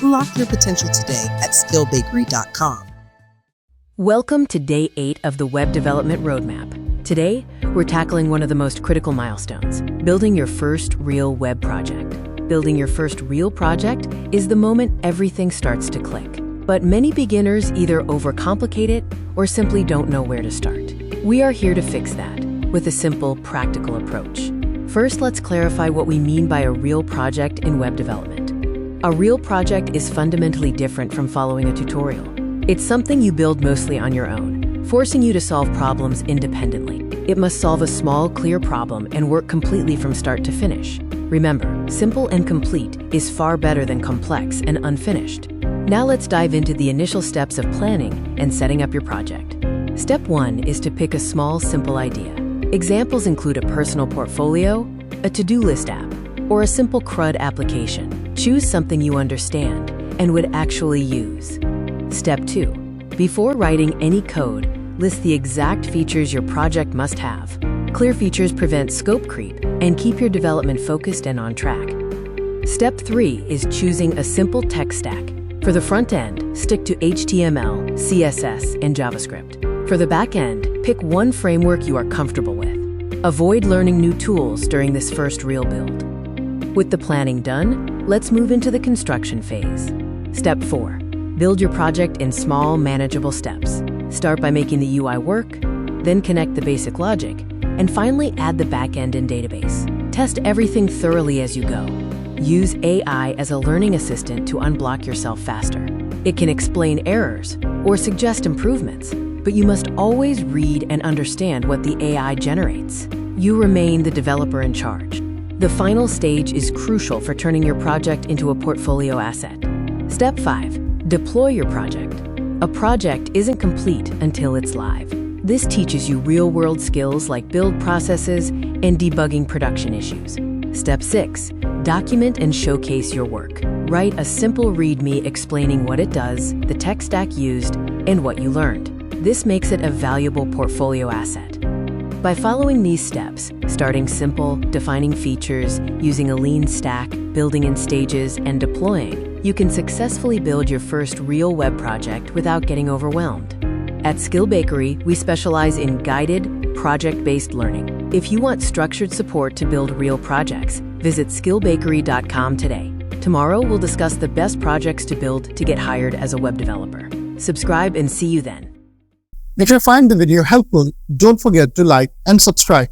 Unlock your potential today at skillbakery.com. Welcome to Day 8 of the Web Development Roadmap. Today, we're tackling one of the most critical milestones, building your first real web project. Building your first real project is the moment everything starts to click. But many beginners either overcomplicate it or simply don't know where to start. We are here to fix that with a simple, practical approach. First, let's clarify what we mean by a real project in web development. A real project is fundamentally different from following a tutorial. It's something you build mostly on your own, forcing you to solve problems independently. It must solve a small, clear problem and work completely from start to finish. Remember, simple and complete is far better than complex and unfinished. Now let's dive into the initial steps of planning and setting up your project. Step 1 is to pick a small, simple idea. Examples include a personal portfolio, a to-do list app, or a simple CRUD application. Choose something you understand and would actually use. Step 2. Before writing any code, list the exact features your project must have. Clear features prevent scope creep and keep your development focused and on track. Step 3 is choosing a simple tech stack. For the front end, stick to HTML, CSS, and JavaScript. For the back end, pick one framework you are comfortable with. Avoid learning new tools during this first real build. With the planning done, let's move into the construction phase. Step 4. Build your project in small, manageable steps. Start by making the UI work, then connect the basic logic, and finally add the backend and database. Test everything thoroughly as you go. Use AI as a learning assistant to unblock yourself faster. It can explain errors or suggest improvements, but you must always read and understand what the AI generates. You remain the developer in charge. The final stage is crucial for turning your project into a portfolio asset. Step 5. Deploy your project. A project isn't complete until it's live. This teaches you real-world skills like build processes and debugging production issues. Step 6. Document and showcase your work. Write a simple README explaining what it does, the tech stack used, and what you learned. This makes it a valuable portfolio asset. By following these steps, starting simple, defining features, using a lean stack, building in stages, and deploying, you can successfully build your first real web project without getting overwhelmed. At Skill Bakery, we specialize in guided, project-based learning. If you want structured support to build real projects, visit skillbakery.com today. Tomorrow, we'll discuss the best projects to build to get hired as a web developer. Subscribe and see you then. If you find the video helpful, don't forget to like and subscribe.